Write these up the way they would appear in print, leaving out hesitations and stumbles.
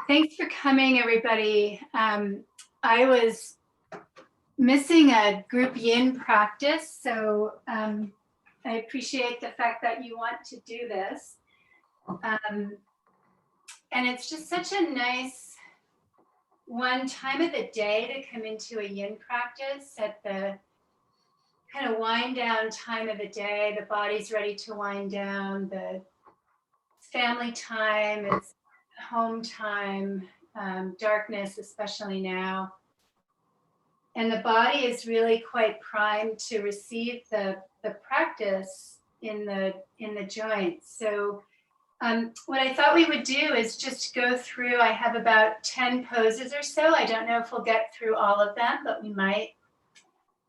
Thanks for coming, everybody. I was missing a group Yin practice, so I appreciate the fact that you want to do this. And it's just such a nice one time of the day to come into a Yin practice at the kind of wind down time of the day. The body's ready to wind down, the family time, it's home time, darkness, especially now. And the body is really quite primed to receive the practice in the joints. So what I thought we would do is just go through, I have about 10 poses or so. I don't know if we'll get through all of them, but we might.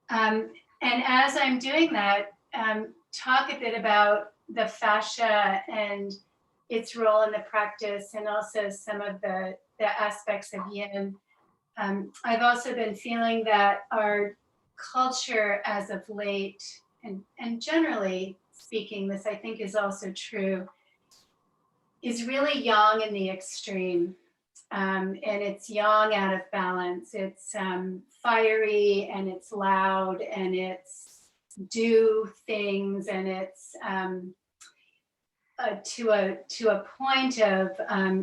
And as I'm doing that, talk a bit about the fascia and its role in the practice, and also some of the aspects of Yin. I've also been feeling that our culture as of late, and generally speaking, this I think is also true, is really yang in the extreme. And it's yang out of balance. It's fiery, and it's loud, and it's do things, and it's to a point of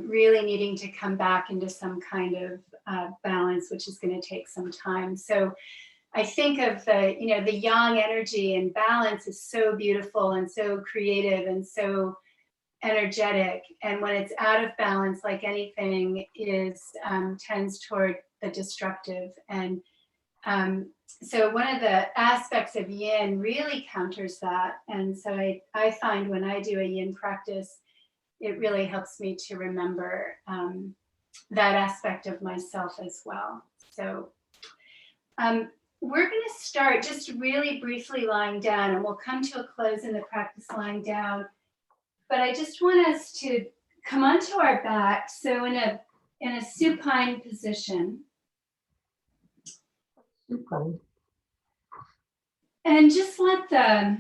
really needing to come back into some kind of balance, which is going to take some time. So I think of the yang energy and balance is so beautiful and so creative and so energetic. And when it's out of balance, like anything, tends toward the destructive. And so one of the aspects of Yin really counters that. And so I find when I do a Yin practice, it really helps me to remember that aspect of myself as well. So we're going to start just really briefly lying down, and we'll come to a close in the practice lying down. But I just want us to come onto our back. So in a supine position. Supine. And just let the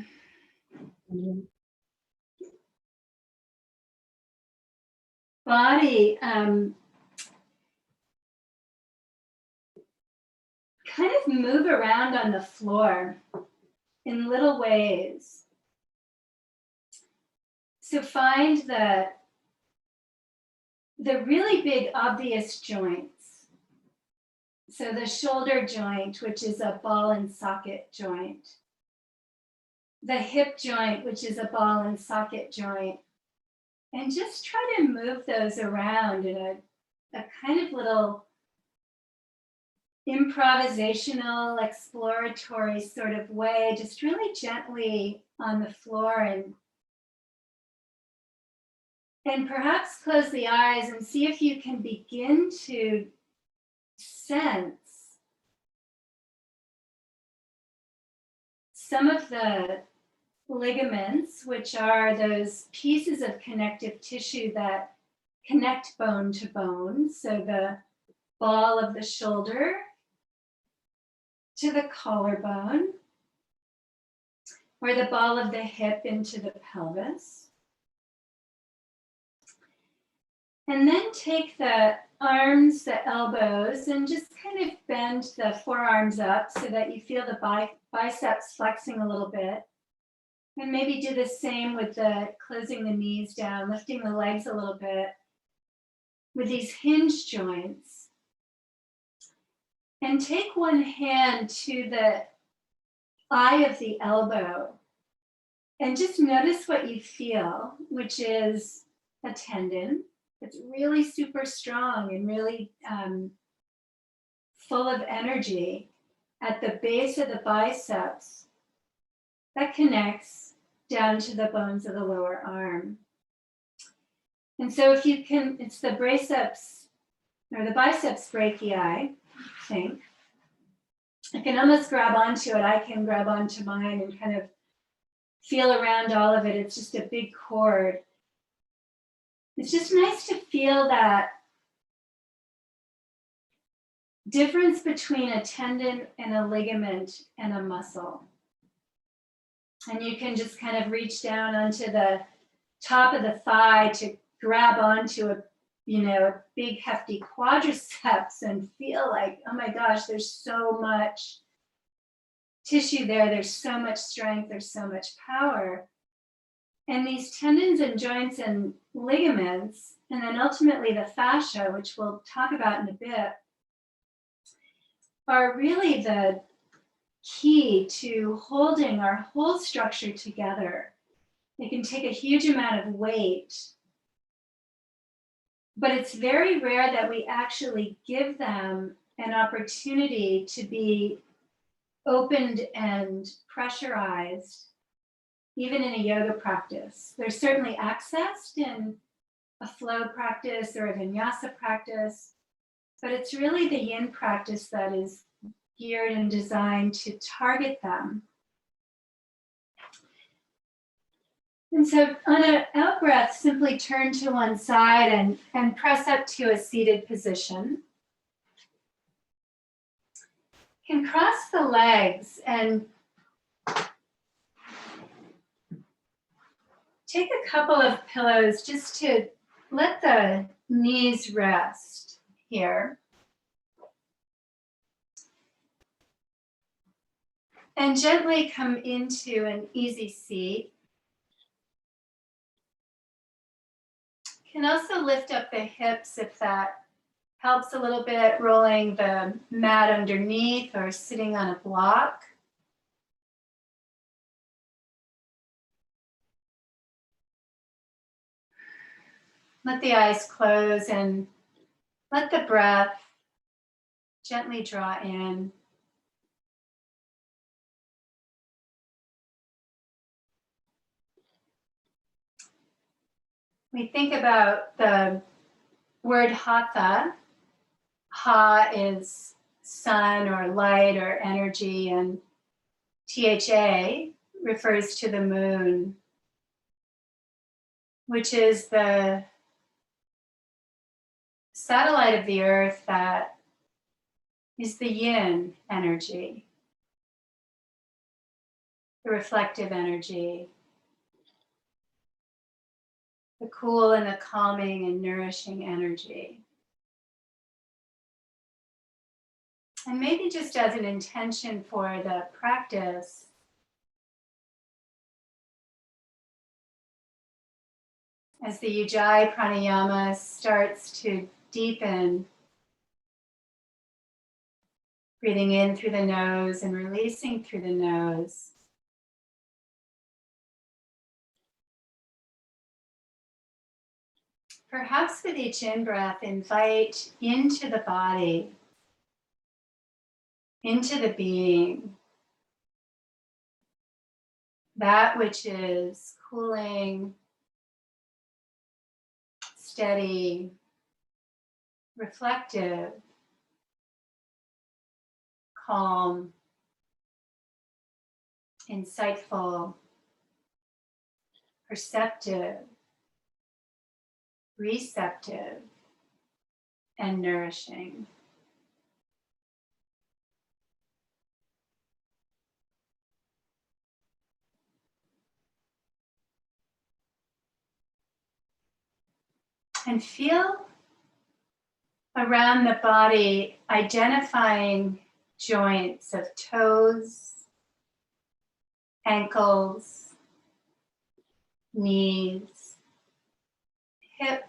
body kind of move around on the floor in little ways. So find the really big obvious joints. So the shoulder joint, which is a ball and socket joint. The hip joint, which is a ball and socket joint. And just try to move those around in a kind of little improvisational, exploratory sort of way, just really gently on the floor, and perhaps close the eyes and see if you can begin to sense some of the ligaments, which are those pieces of connective tissue that connect bone to bone. So the ball of the shoulder to the collarbone, or the ball of the hip into the pelvis. And then take the arms, the elbows, and just kind of bend the forearms up so that you feel the biceps flexing a little bit. And maybe do the same with closing the knees down, lifting the legs a little bit with these hinge joints. And take one hand to the eye of the elbow and just notice what you feel, which is a tendon. It's really super strong and really full of energy at the base of the biceps that connects down to the bones of the lower arm. And so if you can, it's the biceps or the biceps brachii, I think. I can almost grab onto it. I can grab onto mine and kind of feel around all of it. It's just a big cord. It's just nice to feel that difference between a tendon and a ligament and a muscle. And you can just kind of reach down onto the top of the thigh to grab onto a big hefty quadriceps and feel like, oh my gosh, there's so much tissue there, there's so much strength, there's so much power. And these tendons and joints and ligaments, and then ultimately the fascia, which we'll talk about in a bit, are really the key to holding our whole structure together. They can take a huge amount of weight, but it's very rare that we actually give them an opportunity to be opened and pressurized, even in a yoga practice. They're certainly accessed in a flow practice or a vinyasa practice, but it's really the yin practice that is geared and designed to target them. And so on an out breath, simply turn to one side and press up to a seated position. You can cross the legs and take a couple of pillows just to let the knees rest here. And gently come into an easy seat. You can also lift up the hips if that helps a little bit, rolling the mat underneath or sitting on a block. Let the eyes close and let the breath gently draw in. We think about the word hatha. Ha is sun or light or energy, and THA refers to the moon, which is the satellite of the earth that is the yin energy, the reflective energy, the cool and the calming and nourishing energy. And maybe just as an intention for the practice, as the Ujjayi pranayama starts to deepen, breathing in through the nose and releasing through the nose. Perhaps with each in-breath, invite into the body, into the being, that which is cooling, steady, reflective, calm, insightful, perceptive, receptive, and nourishing. And feel around the body, identifying joints of toes, ankles, knees, hips,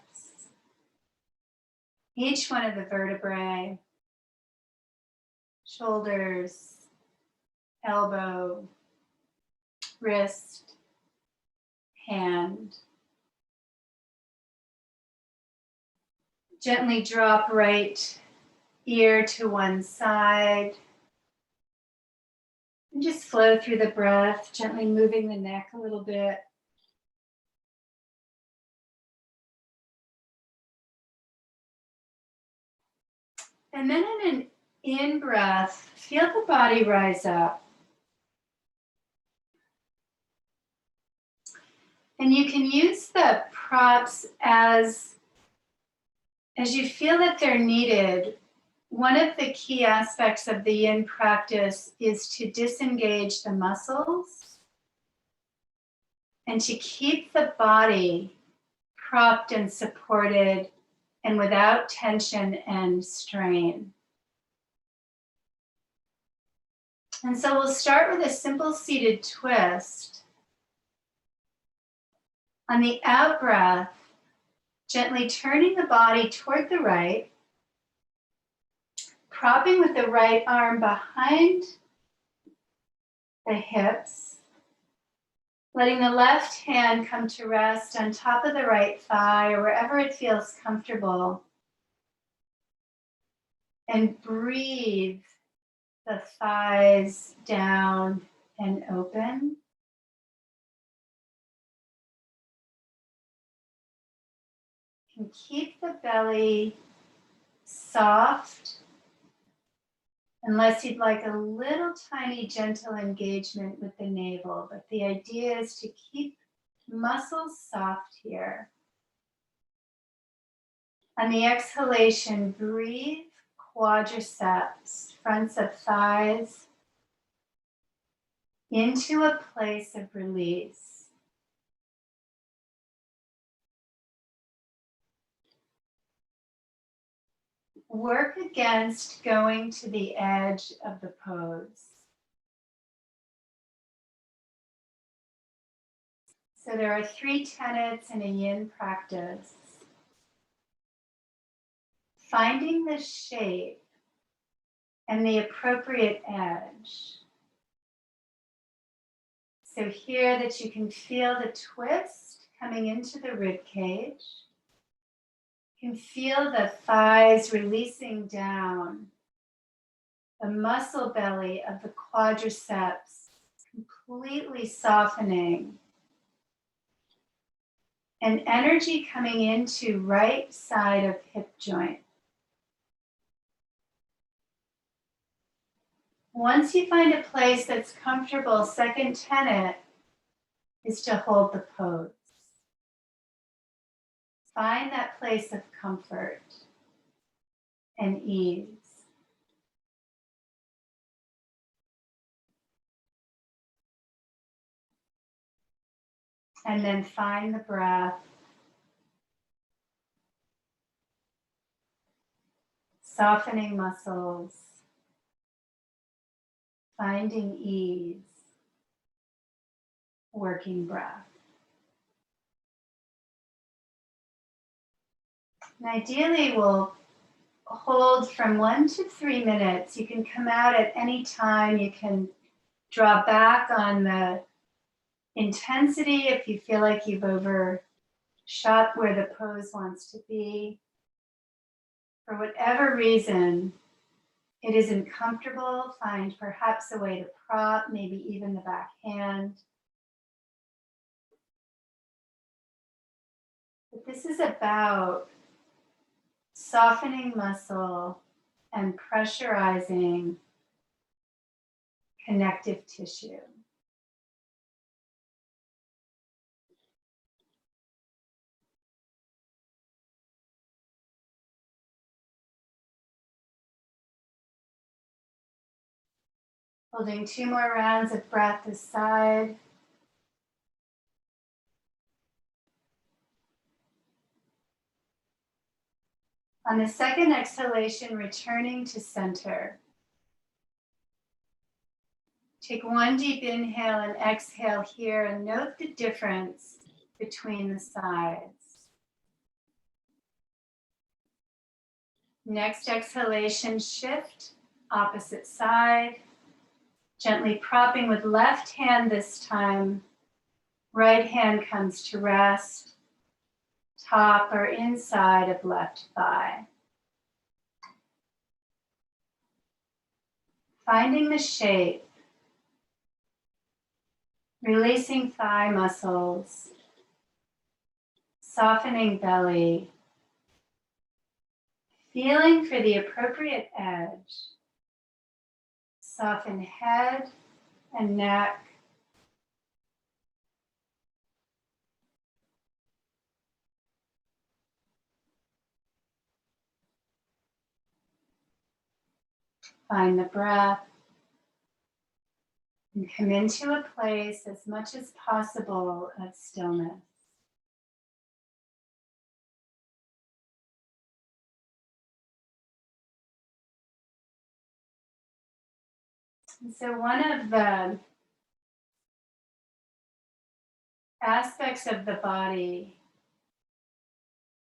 each one of the vertebrae, shoulders, elbow, wrist, hand. Gently drop right ear to one side. And just flow through the breath, gently moving the neck a little bit. And then in an in-breath, feel the body rise up. And you can use the props as you feel that they're needed. One of the key aspects of the yin practice is to disengage the muscles and to keep the body propped and supported and without tension and strain. And so we'll start with a simple seated twist. On the out breath, gently turning the body toward the right, propping with the right arm behind the hips, letting the left hand come to rest on top of the right thigh or wherever it feels comfortable. And breathe the thighs down and open. And keep the belly soft, unless you'd like a little tiny gentle engagement with the navel. But the idea is to keep muscles soft here. On the exhalation, breathe quadriceps, fronts of thighs, into a place of release. Work against going to the edge of the pose. So there are 3 tenets in a yin practice. Finding the shape and the appropriate edge. So here that you can feel the twist coming into the rib cage. You can feel the thighs releasing down, the muscle belly of the quadriceps completely softening, and energy coming into right side of hip joint. Once you find a place that's comfortable, second tenet is to hold the pose. Find that place of comfort and ease. And then find the breath. Softening muscles. Finding ease. Working breath. And ideally, we'll hold from 1 to 3 minutes. You can come out at any time. You can draw back on the intensity if you feel like you've overshot where the pose wants to be. For whatever reason, it isn't comfortable, find perhaps a way to prop, maybe even the back hand. But this is about softening muscle and pressurizing connective tissue. Holding 2 more rounds of breath this side. On the second exhalation, returning to center. Take 1 deep inhale and exhale here and note the difference between the sides. Next exhalation, shift, opposite side. Gently propping with left hand this time. Right hand comes to rest. Top or inside of left thigh. Finding the shape. Releasing thigh muscles. Softening belly. Feeling for the appropriate edge. Soften head and neck. Find the breath. And come into a place as much as possible of stillness. And so one of the aspects of the body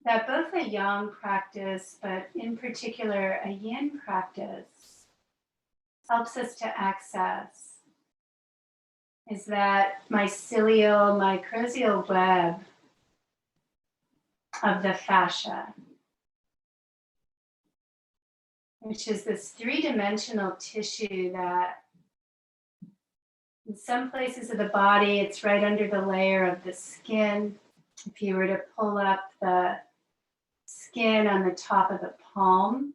that both a yang practice, but in particular a yin practice, helps us to access is that mycelial web of the fascia, which is this three-dimensional tissue that in some places of the body, it's right under the layer of the skin. If you were to pull up the skin on the top of the palm,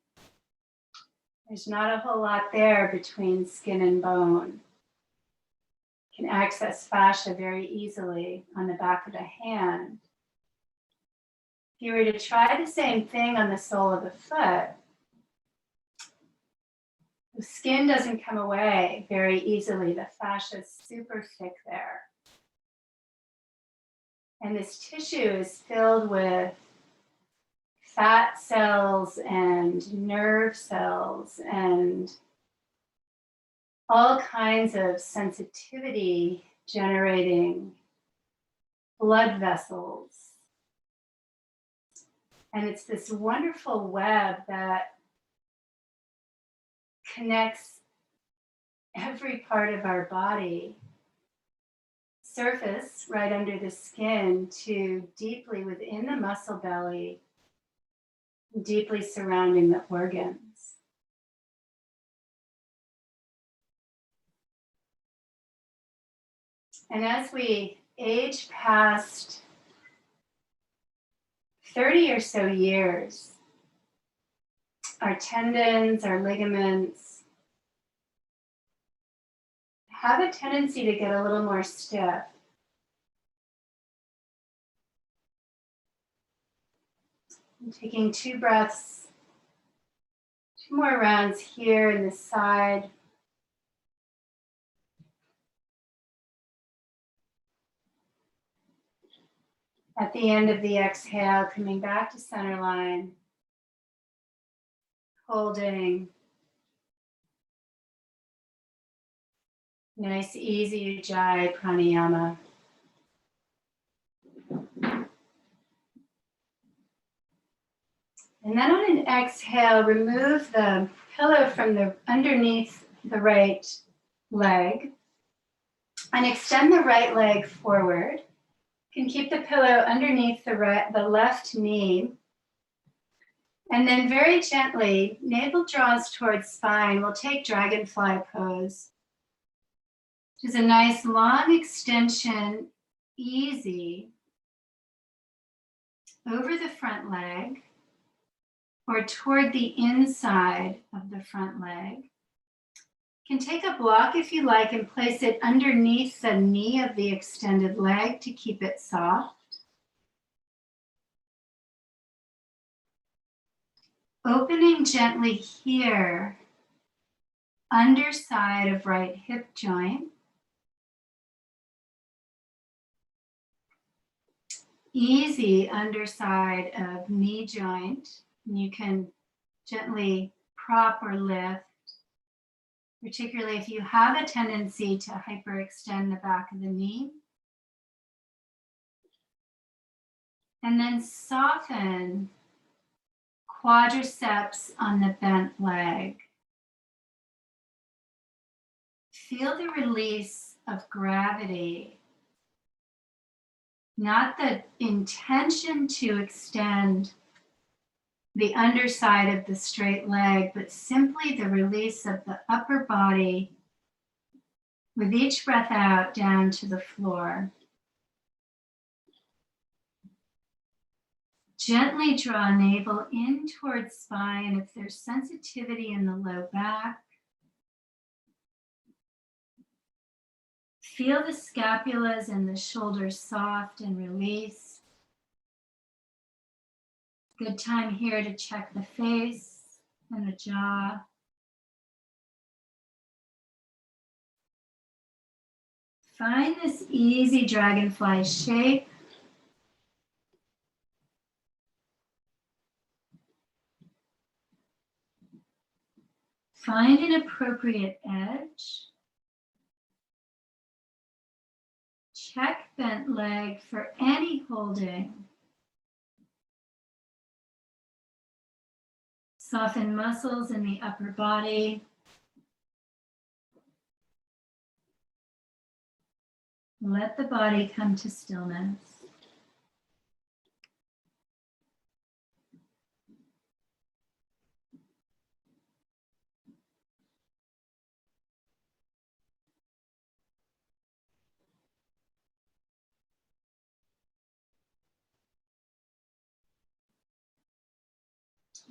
there's not a whole lot there between skin and bone. You can access fascia very easily on the back of the hand. If you were to try the same thing on the sole of the foot, the skin doesn't come away very easily. The fascia is super thick there. And this tissue is filled with fat cells and nerve cells and all kinds of sensitivity generating blood vessels. And it's this wonderful web that connects every part of our body, surface right under the skin to deeply within the muscle belly, deeply surrounding the organs. And as we age past 30 or so years, our tendons, our ligaments have a tendency to get a little more stiff. I'm taking 2 breaths, 2 more rounds here in the side. At the end of the exhale, coming back to center line, holding. Nice, easy Ujjayi pranayama. And then on an exhale, remove the pillow from the underneath the right leg and extend the right leg forward. You can keep the pillow underneath the left knee. And then very gently, navel draws towards spine. We'll take dragonfly pose, which is a nice long extension, easy, over the front leg or toward the inside of the front leg. You can take a block if you like and place it underneath the knee of the extended leg to keep it soft. Opening gently here, underside of right hip joint. Easy underside of knee joint. You can gently prop or lift, particularly if you have a tendency to hyperextend the back of the knee. And then soften quadriceps on the bent leg. Feel the release of gravity, not the intention to extend the underside of the straight leg, but simply the release of the upper body with each breath out down to the floor. Gently draw navel in towards spine if there's sensitivity in the low back. Feel the scapulas and the shoulders soft and release. Good time here to check the face and the jaw. Find this easy dragonfly shape. Find an appropriate edge. bent leg for any holding. Soften muscles in the upper body. Let the body come to stillness.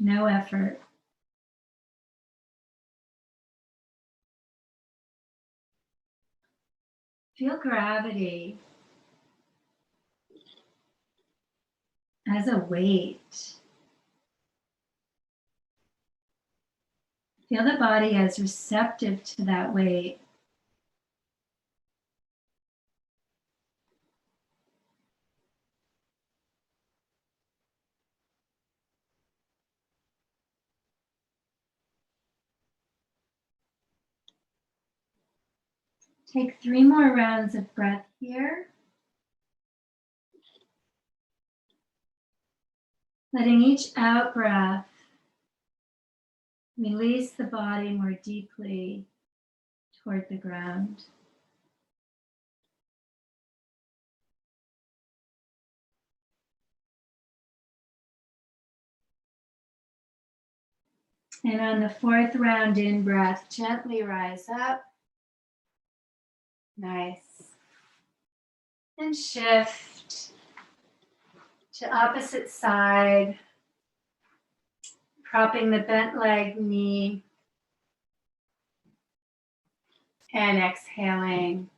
No effort. Feel gravity as a weight. Feel the body as receptive to that weight. Take 3 more rounds of breath here. Letting each out breath release the body more deeply toward the ground. And on the 4th round in breath, gently rise up. Nice. And shift to opposite side, propping the bent leg, knee, and exhaling.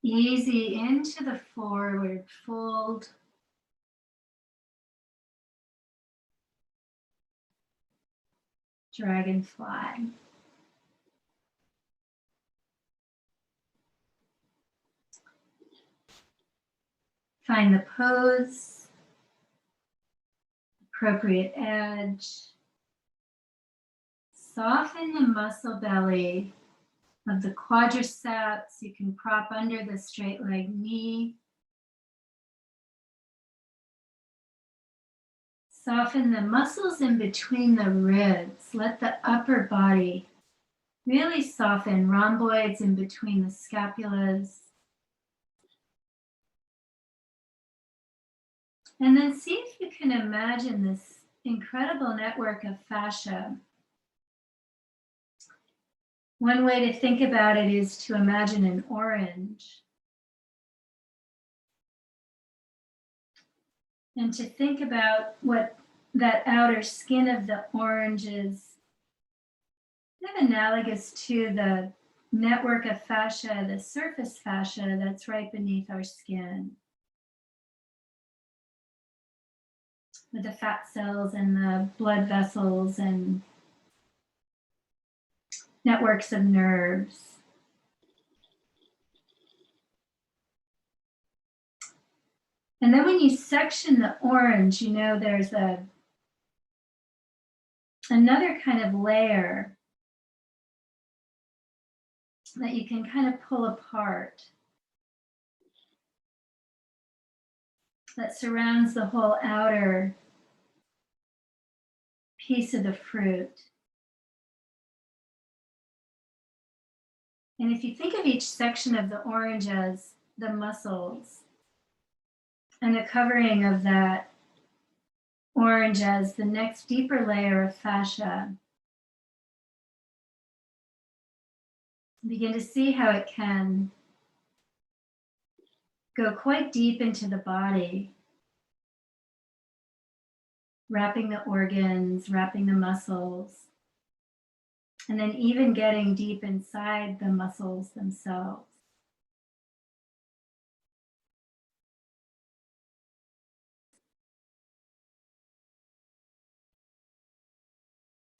Easy into the forward fold. Dragonfly. Find the pose, appropriate edge. Soften the muscle belly of the quadriceps. You can prop under the straight leg knee. Soften the muscles in between the ribs. Let the upper body really soften, rhomboids in between the scapulas. And then see if you can imagine this incredible network of fascia. One way to think about it is to imagine an orange. And to think about what that outer skin of the orange is kind of analogous to the network of fascia, the surface fascia that's right beneath our skin, with the fat cells and the blood vessels and networks of nerves. And then when you section the orange, you know there's another kind of layer that you can kind of pull apart that surrounds the whole outer piece of the fruit. And if you think of each section of the orange as the muscles, and the covering of that orange as the next deeper layer of fascia, begin to see how it can go quite deep into the body, wrapping the organs, wrapping the muscles, and then even getting deep inside the muscles themselves.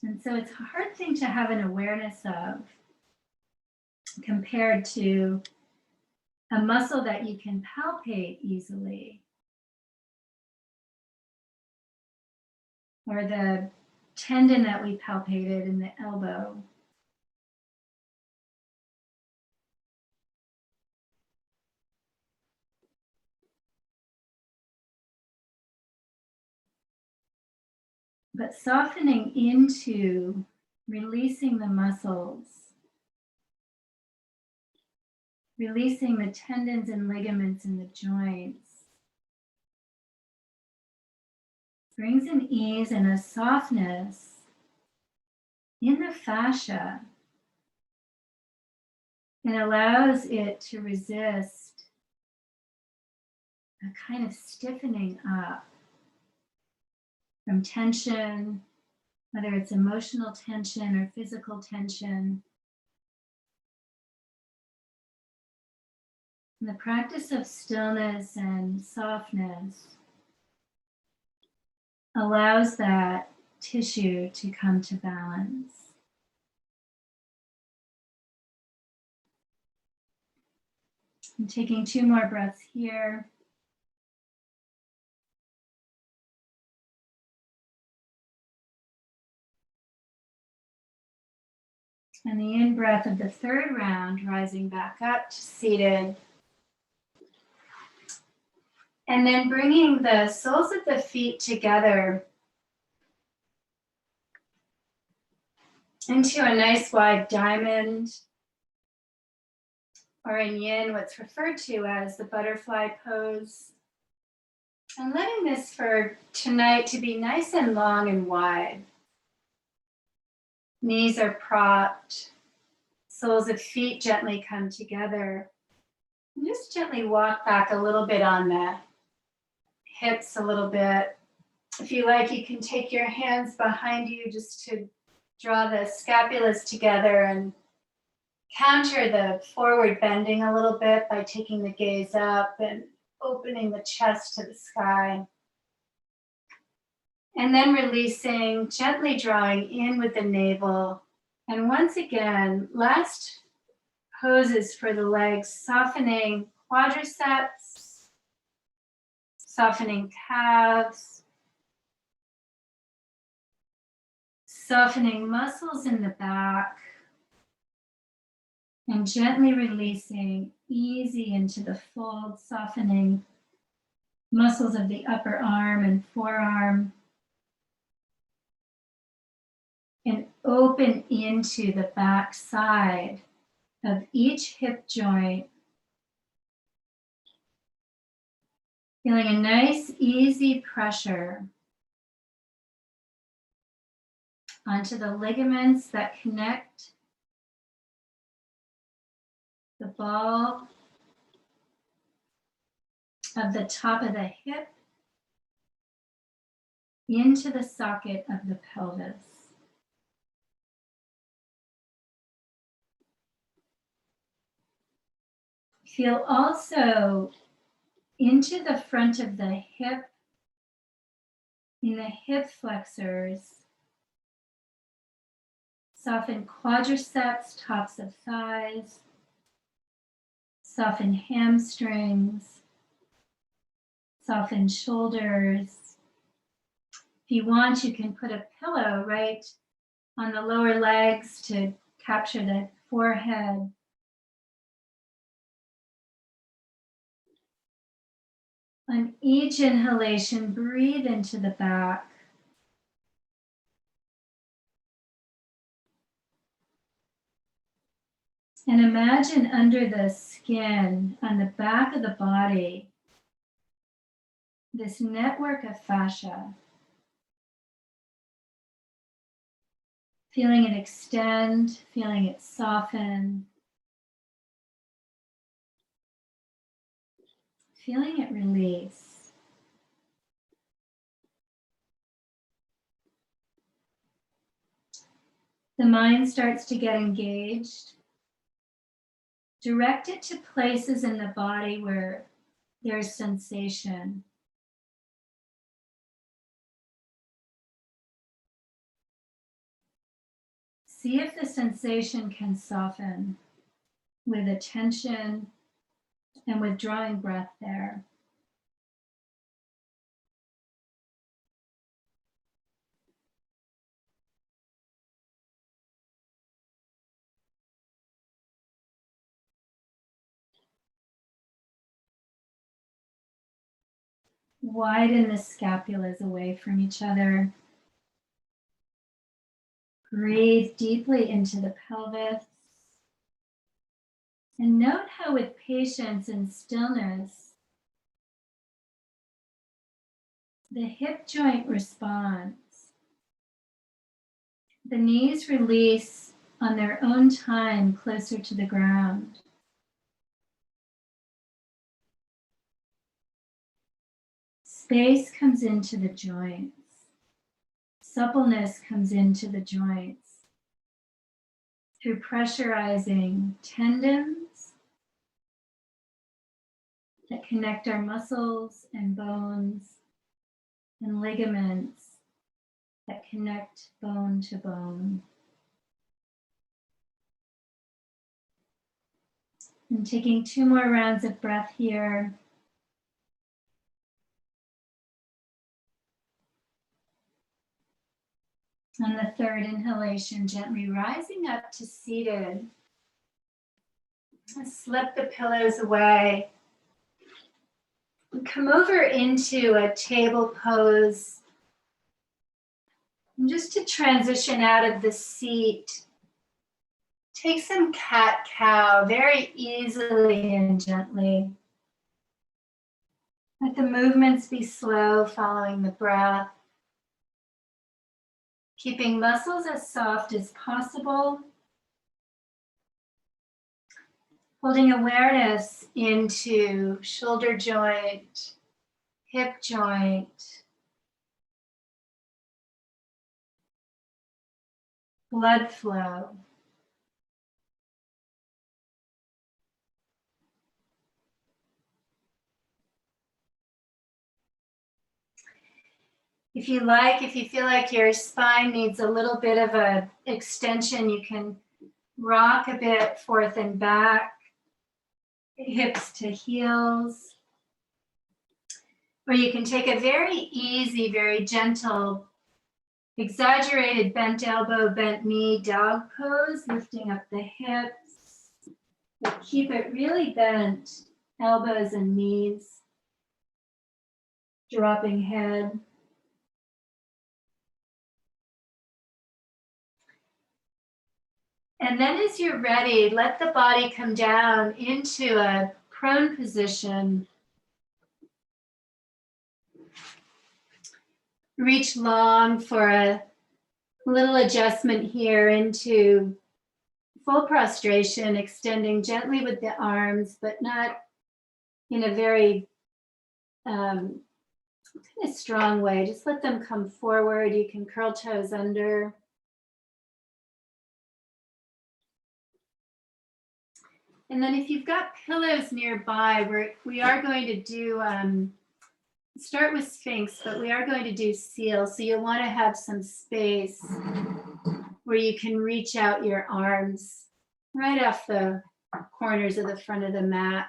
And so it's a hard thing to have an awareness of compared to a muscle that you can palpate easily, or the tendon that we palpated in the elbow. but softening into releasing the muscles, releasing the tendons and ligaments in the joints, brings an ease and a softness in the fascia and allows it to resist a kind of stiffening up from tension, whether it's emotional tension or physical tension. And the practice of stillness and softness allows that tissue to come to balance. I'm taking 2 more breaths here. And the in-breath of the third round, rising back up to seated. And then bringing the soles of the feet together into a nice wide diamond, or in Yin, what's referred to as the butterfly pose. And letting this for tonight to be nice and long and wide. Knees are propped, soles of feet gently come together. And just gently walk back a little bit on the hips a little bit. If you like, you can take your hands behind you just to draw the scapulas together and counter the forward bending a little bit by taking the gaze up and opening the chest to the sky. And then releasing, gently drawing in with the navel. And once again, last poses for the legs, softening quadriceps, softening calves, softening muscles in the back, and gently releasing, easy into the fold, softening muscles of the upper arm and forearm, and open into the back side of each hip joint. Feeling a nice, easy pressure onto the ligaments that connect the ball of the top of the hip into the socket of the pelvis. Feel also into the front of the hip, in the hip flexors. Soften quadriceps, tops of thighs. Soften hamstrings. Soften shoulders. If you want, you can put a pillow right on the lower legs to capture the forehead. On each inhalation, breathe into the back. And imagine under the skin, on the back of the body, this network of fascia. Feeling it extend, feeling it soften, feeling it release. The mind starts to get engaged. Direct it to places in the body where there's sensation. See if the sensation can soften with attention and withdrawing breath there. Widen the scapulas away from each other. Breathe deeply into the pelvis. And note how with patience and stillness, the hip joint responds. The knees release on their own time closer to the ground. Space comes into the joints. Suppleness comes into the joints through pressurizing tendons that connect our muscles and bones, and ligaments that connect bone to bone. And taking 2 more rounds of breath here. On the third inhalation, gently rising up to seated. Slip the pillows away. And come over into a table pose. And just to transition out of the seat, take some cat-cow very easily and gently. Let the movements be slow, following the breath. Keeping muscles as soft as possible. Holding awareness into shoulder joint, hip joint, blood flow. If you feel like your spine needs a little bit of an extension, you can rock a bit forth and back, hips to heels. Or you can take a very easy, very gentle, exaggerated bent elbow, bent knee dog pose, lifting up the hips. But keep it really bent, elbows and knees, dropping head. And then as you're ready, let the body come down into a prone position. Reach long for a little adjustment here into full prostration, extending gently with the arms, but not in a very kind of strong way. Just let them come forward. You can curl toes under. And then if you've got pillows nearby, we are going to do, start with Sphinx, but we are going to do Seal. So you'll want to have some space where you can reach out your arms right off the corners of the front of the mat.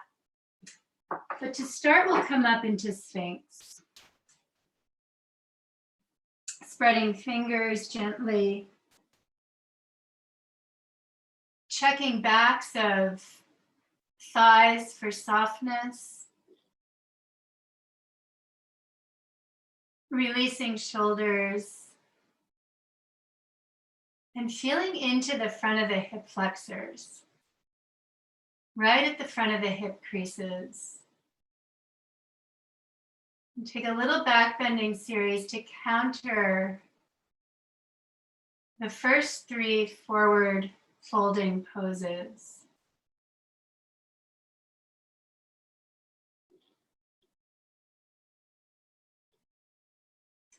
But to start, we'll come up into Sphinx. Spreading fingers gently. Checking backs of thighs for softness. Releasing shoulders. And feeling into the front of the hip flexors. Right at the front of the hip creases. And take a little back bending series to counter the first 3 forward folding poses.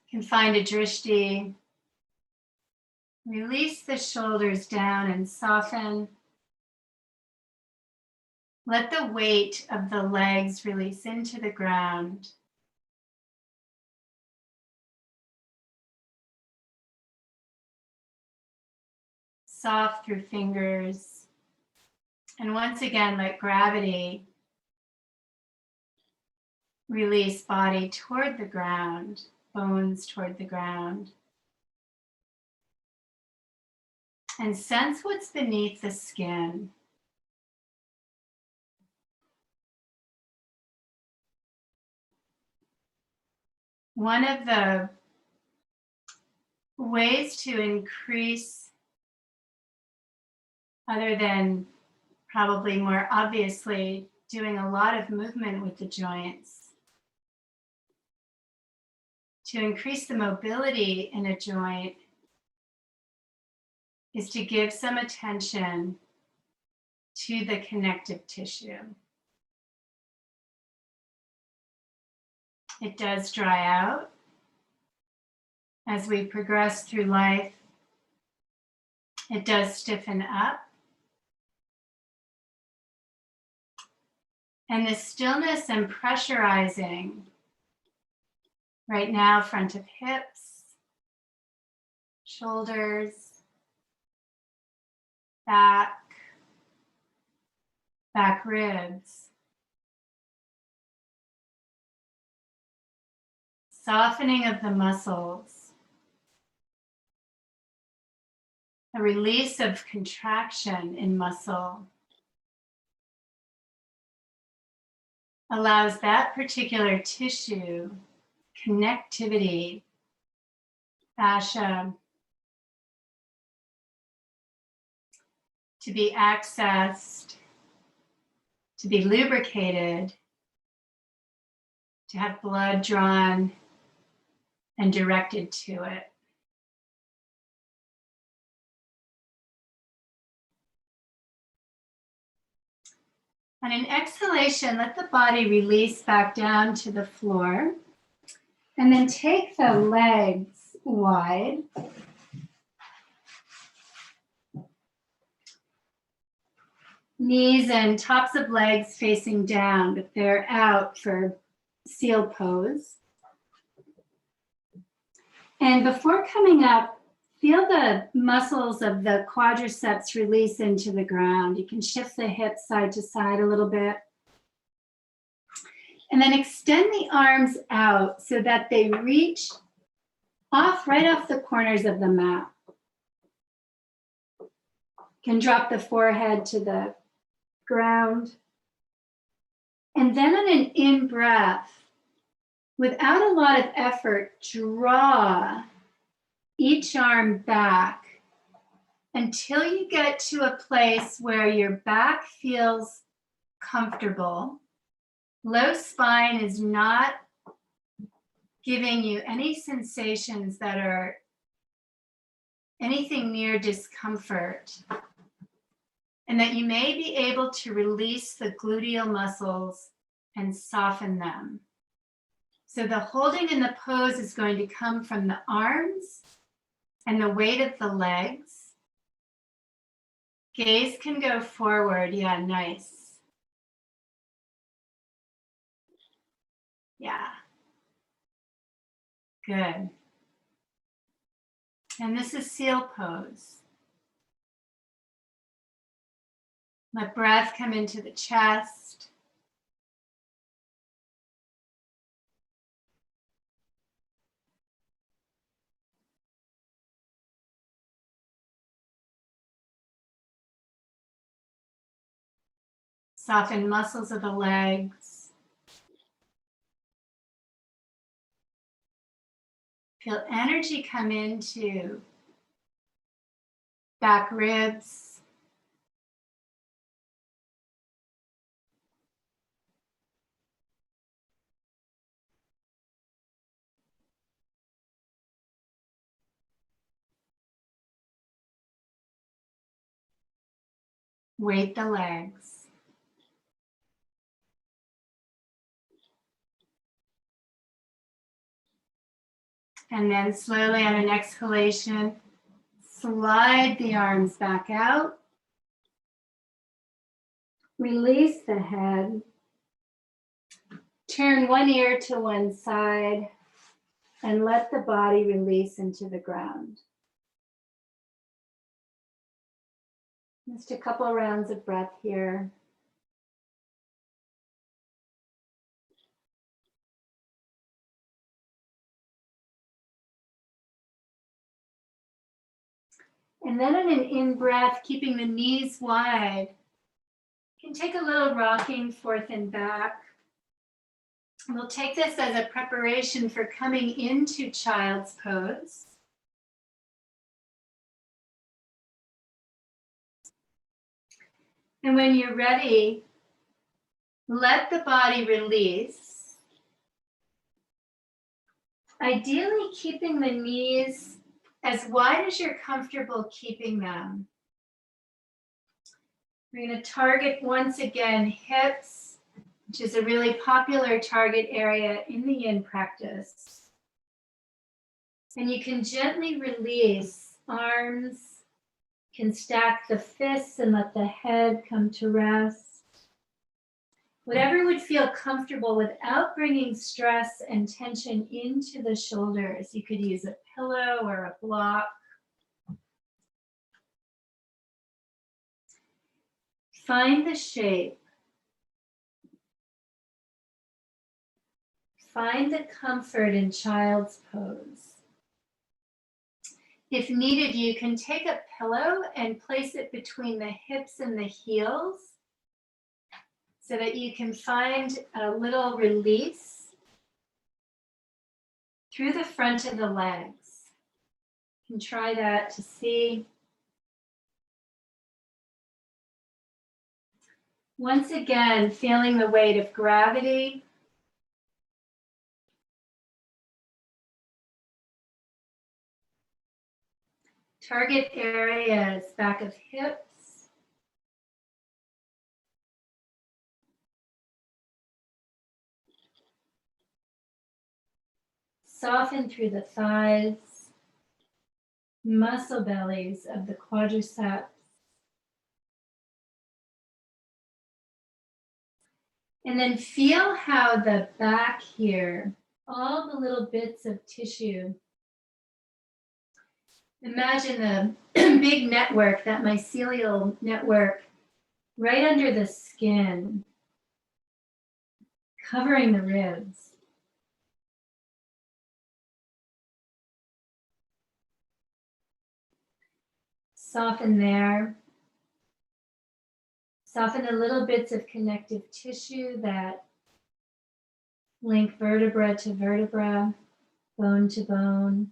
You can find a drishti. Release the shoulders down and soften. Let the weight of the legs release into the ground. Soft through fingers. And once again, let gravity release body toward the ground, bones toward the ground. And sense what's beneath the skin. One of the ways to increase other than probably more obviously doing a lot of movement with the joints. To increase the mobility in a joint is to give some attention to the connective tissue. It does dry out as we progress through life. It does stiffen up. And the stillness and pressurizing right now, front of hips, shoulders, back ribs. Softening of the muscles. A release of contraction in muscle allows that particular tissue, connectivity, fascia, to be accessed, to be lubricated, to have blood drawn and directed to it. On an exhalation, let the body release back down to the floor. And then take the legs wide. Knees and tops of legs facing down, but they're out for seal pose. And before coming up, feel the muscles of the quadriceps release into the ground. You can shift the hips side to side a little bit. And then extend the arms out so that they reach right off the corners of the mat. You can drop the forehead to the ground. And then on an in-breath, without a lot of effort, draw each arm back until you get to a place where your back feels comfortable. Low spine is not giving you any sensations that are anything near discomfort, and that you may be able to release the gluteal muscles and soften them. So the holding in the pose is going to come from the arms and the weight of the legs. Gaze can go forward. Yeah, nice. Yeah. Good. And this is seal pose. Let breath come into the chest. Soften muscles of the legs. Feel energy come into back ribs. Weight the legs. And then slowly on an exhalation, slide the arms back out. Release the head. Turn one ear to one side and let the body release into the ground. Just a couple of rounds of breath here. And then on an in-breath, keeping the knees wide, you can take a little rocking forth and back. And we'll take this as a preparation for coming into child's pose. And when you're ready, let the body release. Ideally, keeping the knees as wide as you're comfortable keeping them. We're going to target once again hips, which is a really popular target area in the Yin practice. And you can gently release arms, can stack the fists and let the head come to rest. Whatever would feel comfortable without bringing stress and tension into the shoulders. You could use a pillow or a block. Find the shape. Find the comfort in child's pose. If needed, you can take a pillow and place it between the hips and the heels so that you can find a little release through the front of the legs. You can try that to see. Once again, feeling the weight of gravity. Target areas, back of hips. Soften through the thighs, muscle bellies of the quadriceps. And then feel how the back here, all the little bits of tissue. Imagine the big network, that mycelial network, right under the skin, covering the ribs. Soften there. Soften the little bits of connective tissue that link vertebra to vertebra, bone to bone.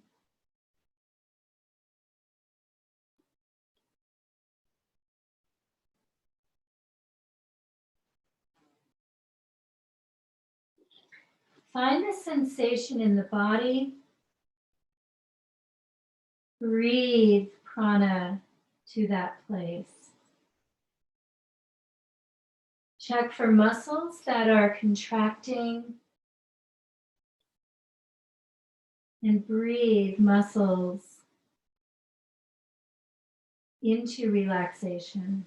Find the sensation in the body. Breathe prana to that place. Check for muscles that are contracting. And breathe muscles into relaxation.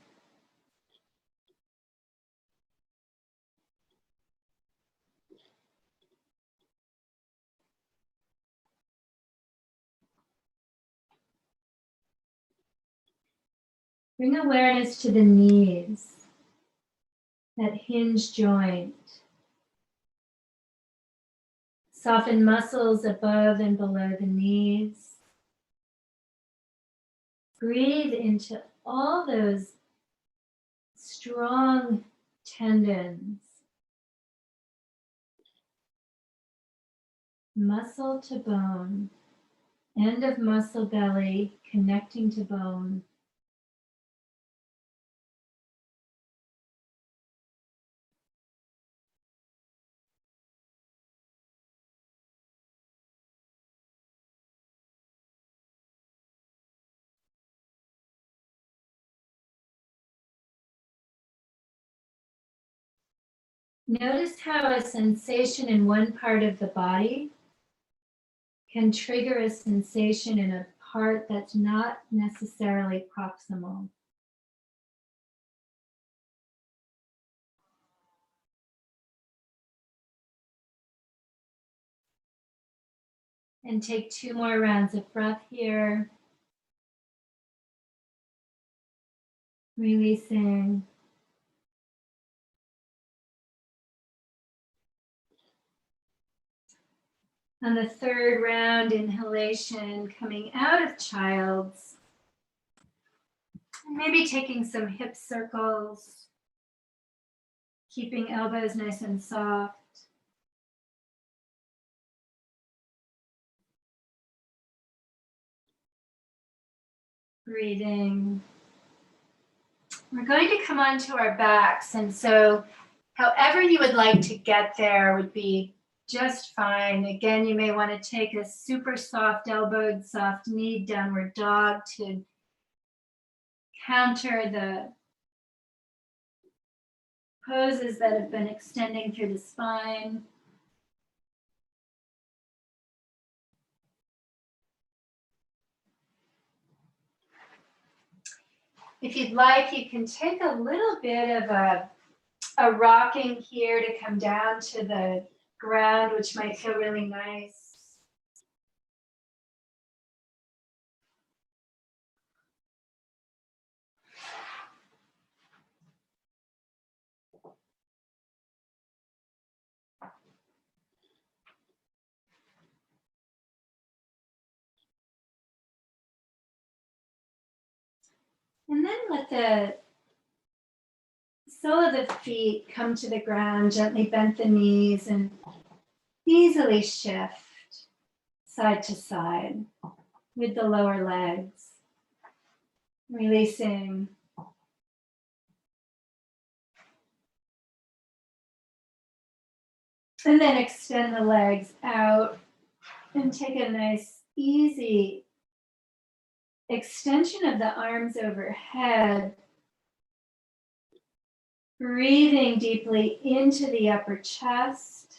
Bring awareness to the knees, that hinge joint. Soften muscles above and below the knees. Breathe into all those strong tendons. Muscle to bone, end of muscle belly connecting to bone. Notice how a sensation in one part of the body can trigger a sensation in a part that's not necessarily proximal. And take 2 more rounds of breath here. Releasing. On the 3rd round, inhalation, coming out of child's. Maybe taking some hip circles, keeping elbows nice and soft. Breathing. we're going to come onto our backs. And so however you would like to get there would be just fine. Again, you may want to take a super soft elbowed, soft knee downward dog to counter the poses that have been extending through the spine. If you'd like, you can take a little bit of a rocking here to come down to the ground, which might feel really nice. And then let the sole of the feet come to the ground, gently bend the knees and easily shift side to side with the lower legs, releasing. And then extend the legs out and take a nice, easy extension of the arms overhead. Breathing deeply into the upper chest.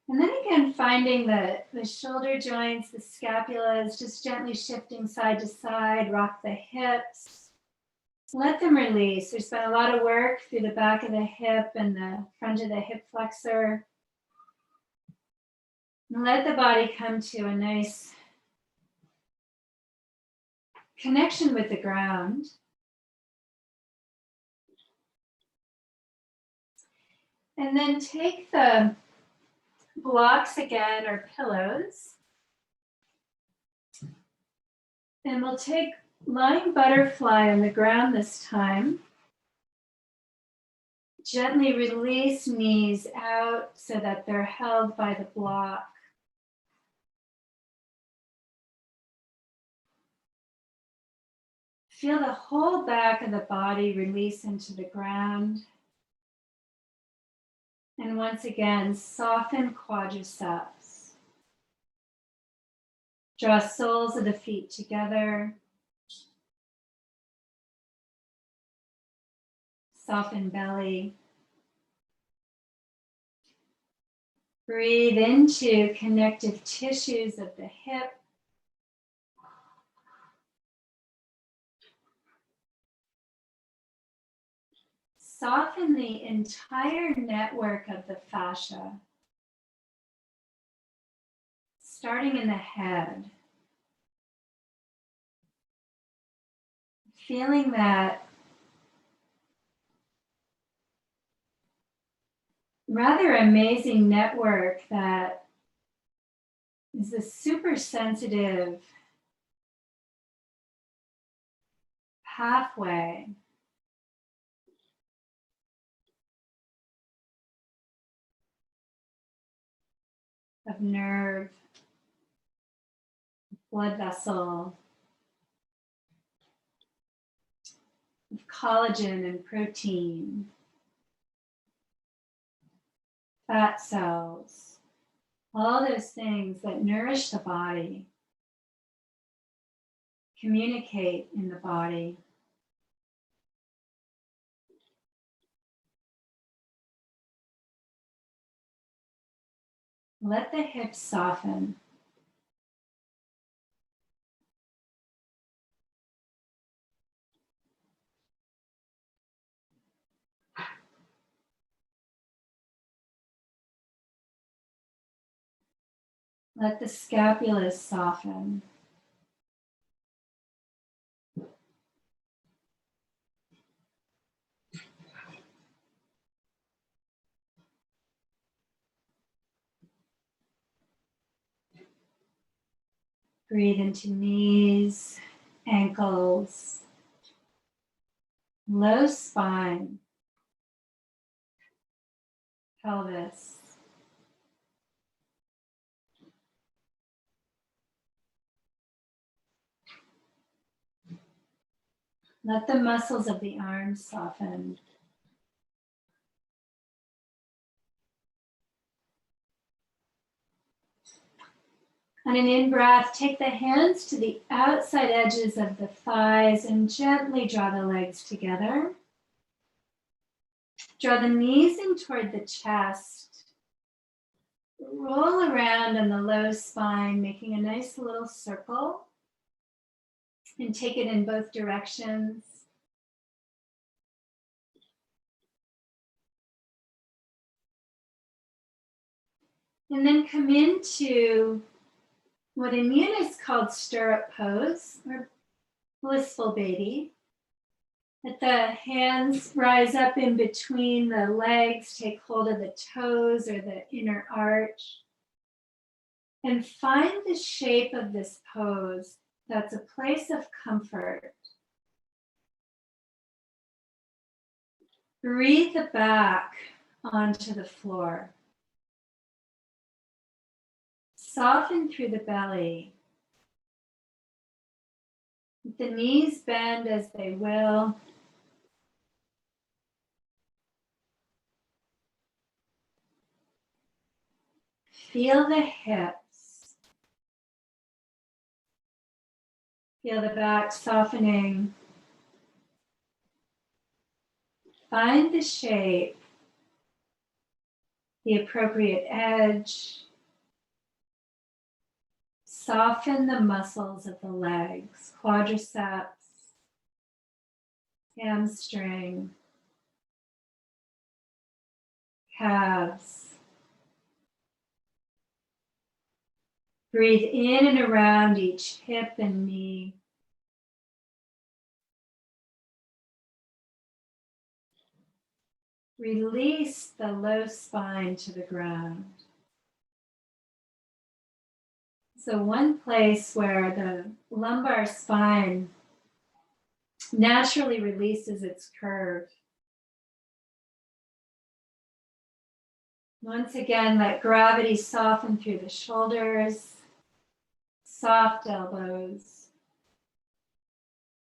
And then again, finding the shoulder joints, the scapulas, just gently shifting side to side, rock the hips. Let them release. There's been a lot of work through the back of the hip and the front of the hip flexor. And let the body come to a nice connection with the ground. And then take the blocks again, or pillows. And we'll take lying butterfly on the ground this time. Gently release knees out so that they're held by the block. Feel the whole back of the body release into the ground. And once again, soften quadriceps. Draw soles of the feet together. Soften belly. Breathe into connective tissues of the hip. Soften the entire network of the fascia, starting in the head. Feeling that rather amazing network that is a super sensitive pathway of nerve, blood vessel, of collagen and protein, fat cells, all those things that nourish the body, communicate in the body. Let the hips soften. Let the scapulas soften. Breathe into knees, ankles, low spine, pelvis. Let the muscles of the arms soften. On an in-breath, take the hands to the outside edges of the thighs and gently draw the legs together. Draw the knees in toward the chest. Roll around on the low spine, making a nice little circle. And take it in both directions. And then come into what in Yin is called stirrup pose, or blissful baby. Let the hands rise up in between the legs, take hold of the toes or the inner arch. And find the shape of this pose that's a place of comfort. Breathe the back onto the floor. Soften through the belly. Let the knees bend as they will. Feel the hips. Feel the back softening. Find the shape, the appropriate edge. Soften the muscles of the legs, quadriceps, hamstring, calves. Breathe in and around each hip and knee. Release the low spine to the ground. So one place where the lumbar spine naturally releases its curve. Once again, let gravity soften through the shoulders, soft elbows,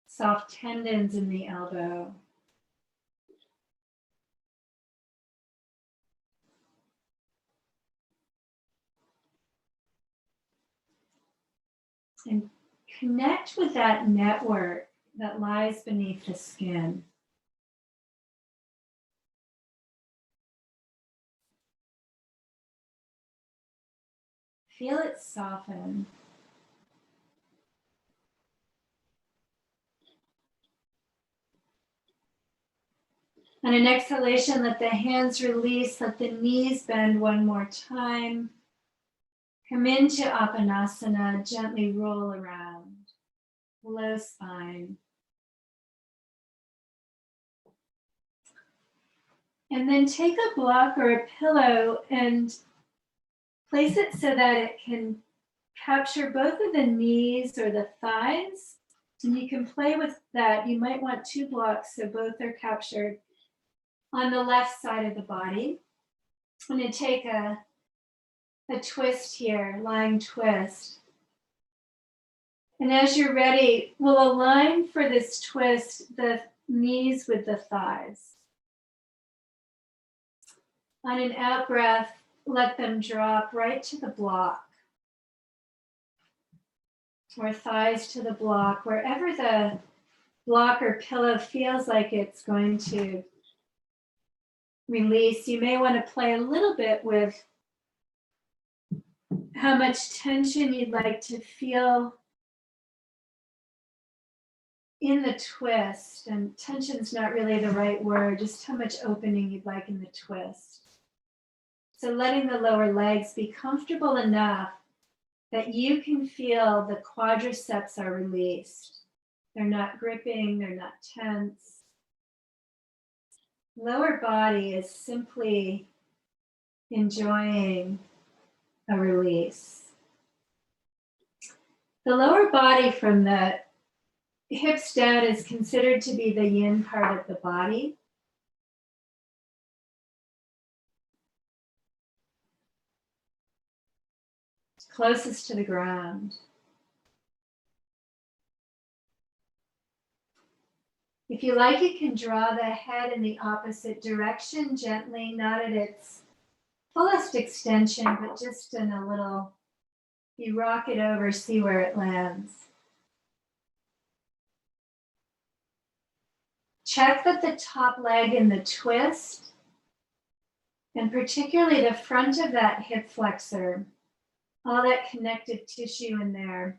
soft tendons in the elbow. And connect with that network that lies beneath the skin. Feel it soften. On an exhalation, let the hands release, let the knees bend one more time. Come into Apanasana, gently roll around, low spine. And then take a block or a pillow and place it so that it can capture both of the knees or the thighs. And you can play with that. You might want 2 blocks so both are captured on the left side of the body. I'm going to take a twist here, lying twist. And as you're ready, we'll align for this twist the knees with the thighs. On an out breath, let them drop right to the block, or thighs to the block, wherever the block or pillow feels like it's going to release. You may want to play a little bit with how much tension you'd like to feel in the twist. And tension's not really the right word, just how much opening you'd like in the twist. So letting the lower legs be comfortable enough that you can feel the quadriceps are released. They're not gripping, they're not tense. Lower body is simply enjoying a release. The lower body from the hips down is considered to be the yin part of the body. Closest to the ground. If you like, you can draw the head in the opposite direction gently, not at its fullest extension, but just in a little, you rock it over, see where it lands. Check that the top leg in the twist, and particularly the front of that hip flexor, all that connective tissue in there,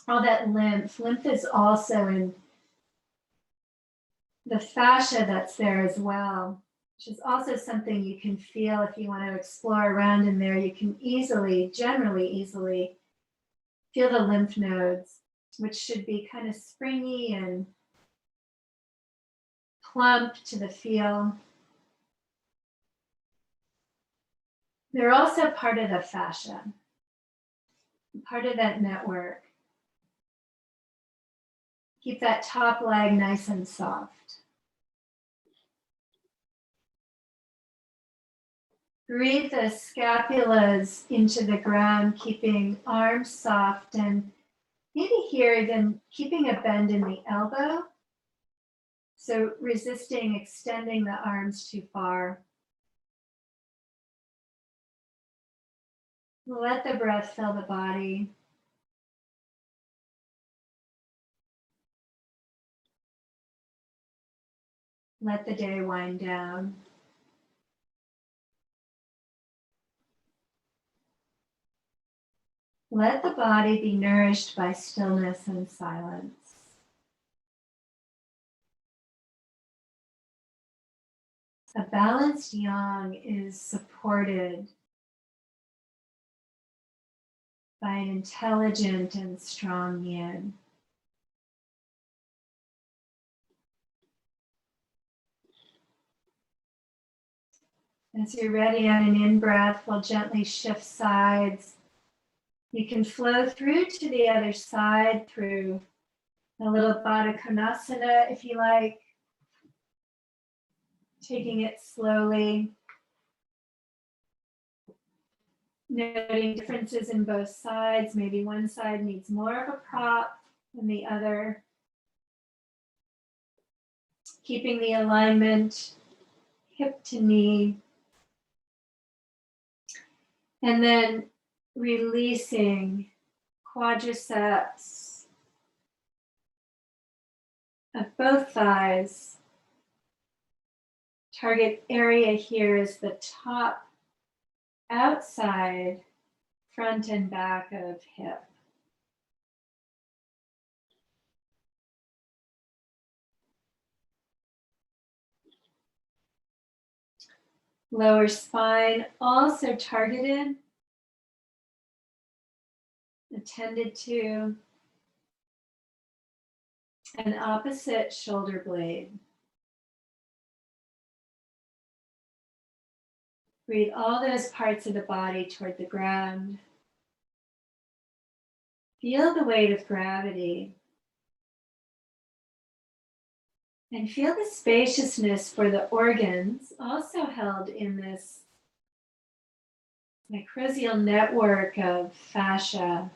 all that lymph. Lymph is also in the fascia that's there as well, which is also something you can feel if you want to explore around in there. You can generally easily feel the lymph nodes, which should be kind of springy and plump to the feel. They're also part of the fascia, part of that network. Keep that top leg nice and soft. Breathe the scapulas into the ground, keeping arms soft, and maybe here then keeping a bend in the elbow. So resisting extending the arms too far. Let the breath fill the body. Let the day wind down. Let the body be nourished by stillness and silence. A balanced yang is supported by an intelligent and strong yin. As you're ready on an in-breath, we'll gently shift sides. You can flow through to the other side through a little Baddha Konasana if you like. Taking it slowly. Noting differences in both sides. Maybe one side needs more of a prop than the other. Keeping the alignment hip to knee. And then releasing quadriceps of both thighs. Target area here is the top outside front and back of hip. Lower spine also targeted, attended to, an opposite shoulder blade. Breathe all those parts of the body toward the ground. Feel the weight of gravity. And feel the spaciousness for the organs, also held in this microbial network of fascia.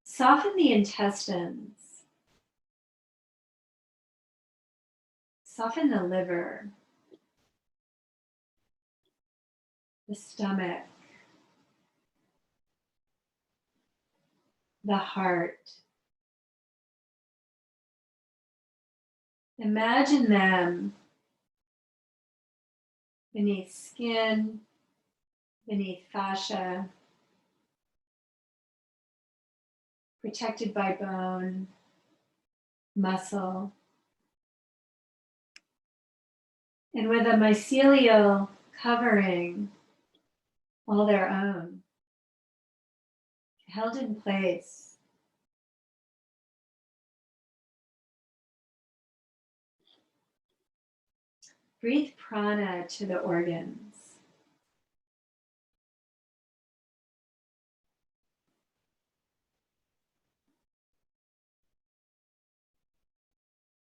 Soften the intestines. Soften the liver, the stomach, the heart. Imagine them beneath skin, beneath fascia, protected by bone, muscle, and with a mycelial covering all their own, held in place. Breathe prana to the organs.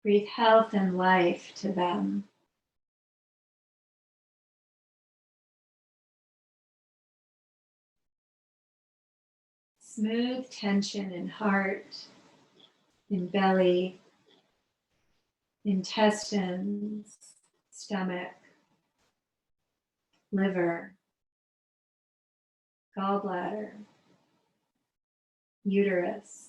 Breathe health and life to them. Smooth tension in heart, in belly, intestines, stomach, liver, gallbladder, uterus.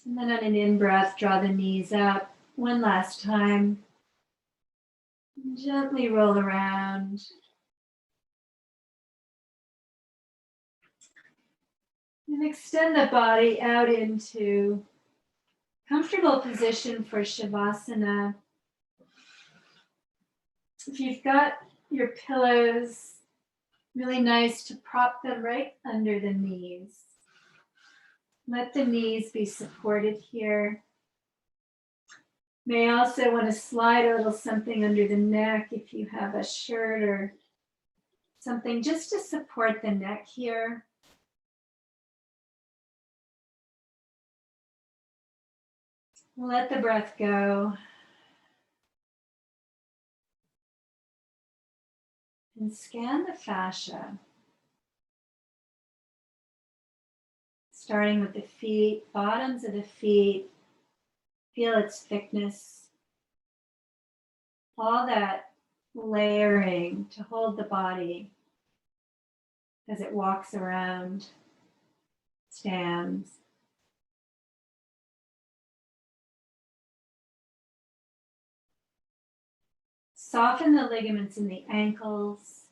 And then on an in-breath, draw the knees up one last time. Gently roll around. And extend the body out into comfortable position for shavasana. If you've got your pillows, really nice to prop them right under the knees. Let the knees be supported here. May also want to slide a little something under the neck if you have a shirt or something just to support the neck here. Let the breath go. And scan the fascia. Starting with the feet, bottoms of the feet. Feel its thickness. All that layering to hold the body as it walks around, stands. Soften the ligaments in the ankles,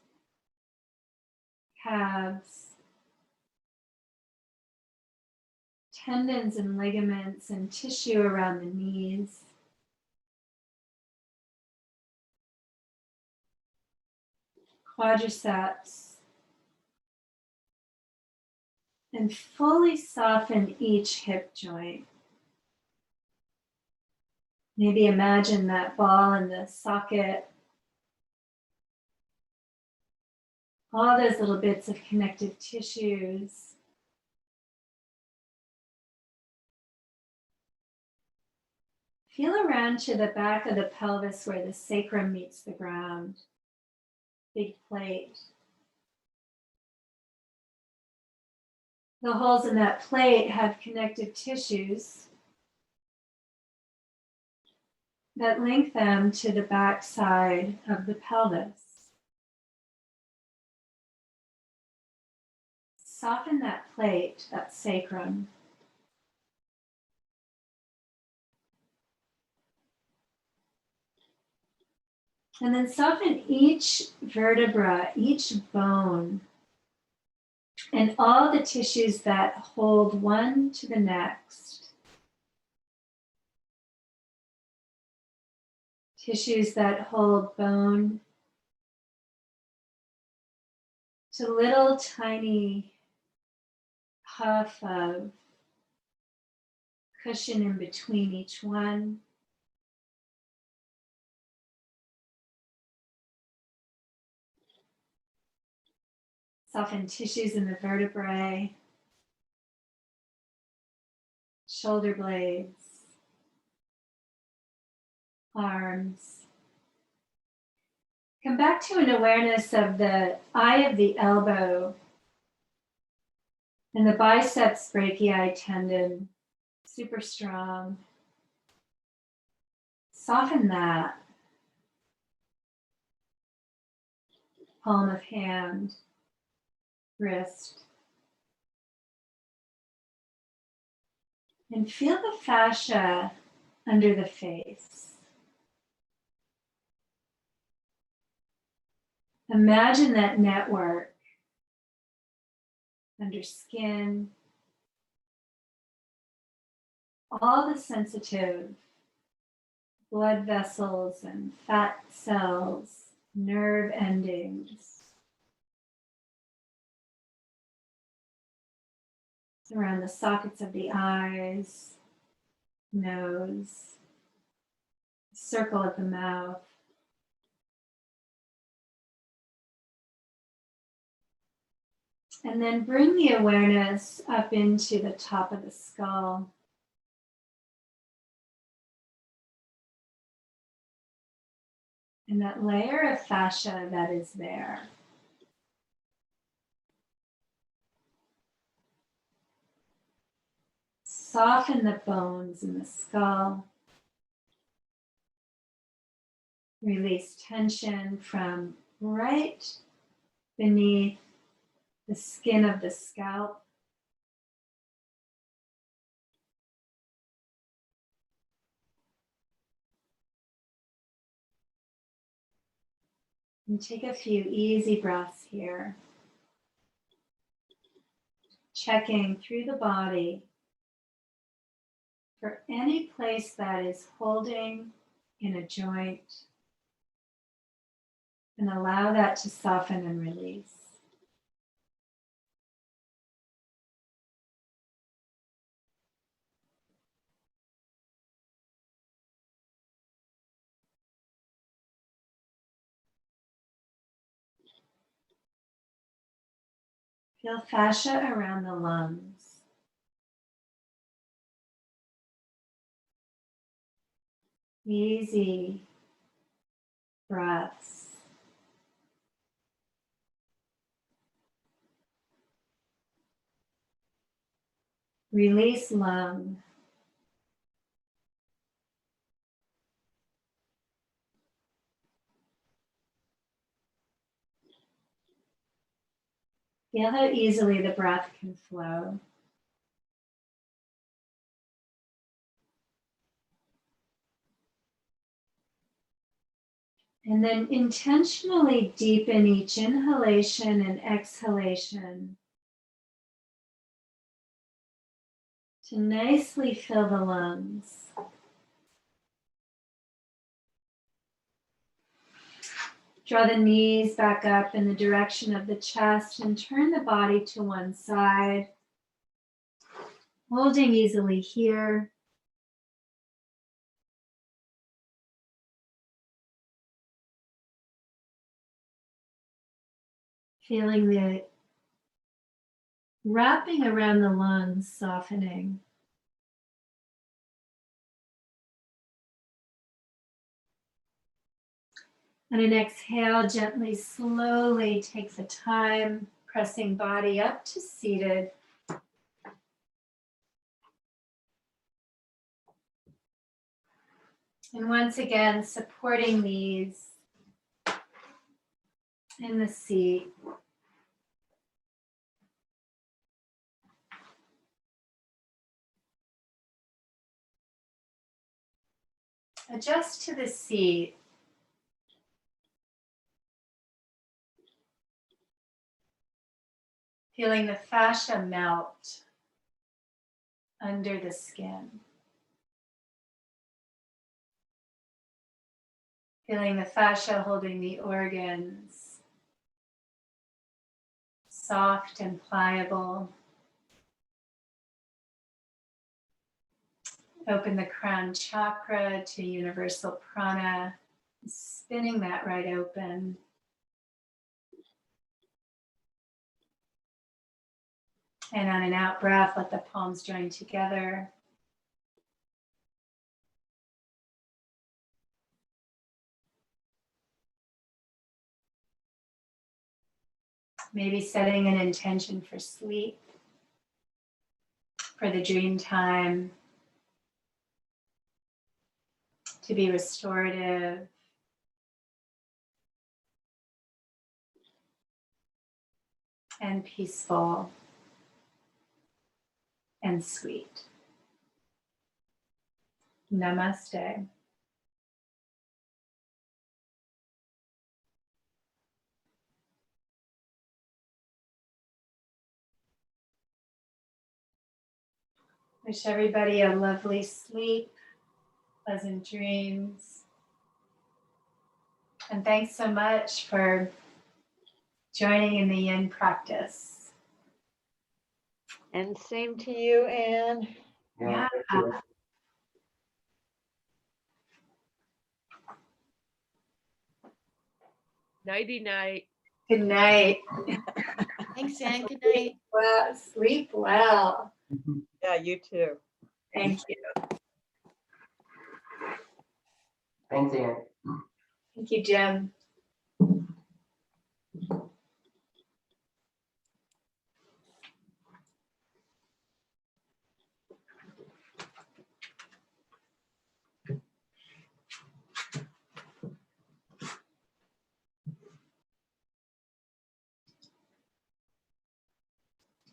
calves, tendons and ligaments and tissue around the knees. Quadriceps. And fully soften each hip joint. Maybe imagine that ball in the socket. All those little bits of connective tissues. Feel around to the back of the pelvis where the sacrum meets the ground. Big plate. The holes in that plate have connective tissues that link them to the back side of the pelvis. Soften that plate, that sacrum. And then soften each vertebra, each bone, and all the tissues that hold one to the next. Tissues that hold bone to little tiny puff of cushion in between each one. Soften tissues in the vertebrae, shoulder blades, arms. Come back to an awareness of the eye of the elbow and the biceps brachii tendon, super strong. Soften that. Palm of hand, wrist. And feel the fascia under the face. Imagine that network under skin, all the sensitive blood vessels and fat cells, nerve endings around the sockets of the eyes, nose, circle of the mouth. And then bring the awareness up into the top of the skull. and that layer of fascia that is there. Soften the bones in the skull. Release tension from right beneath the skin of the scalp. And take a few easy breaths here. Checking through the body for any place that is holding in a joint, and allow that to soften and release. Feel fascia around the lungs. Easy breaths. Release lung. Feel how easily the breath can flow. And then intentionally deepen each inhalation and exhalation to nicely fill the lungs. Draw the knees back up in the direction of the chest and turn the body to one side, holding easily here. Feeling the wrapping around the lungs, softening. On an exhale, gently, slowly take the time, pressing body up to seated. And once again, supporting knees in the seat. Adjust to the seat. Feeling the fascia melt under the skin. Feeling the fascia holding the organs, soft and pliable. Open the crown chakra to universal prana, spinning that right open. And on an out breath, let the palms join together. Maybe setting an intention for sleep, for the dream time, to be restorative, and peaceful, and sweet. Namaste. Wish everybody a lovely sleep, pleasant dreams. And thanks so much for joining in the Yin practice. And same to you, Anne. Yeah. Nighty night. Good night. Thanks, Anne. Good night. Well, sleep well. Yeah, you too. Thank you. Thanks, Anne. Thank you, Jim.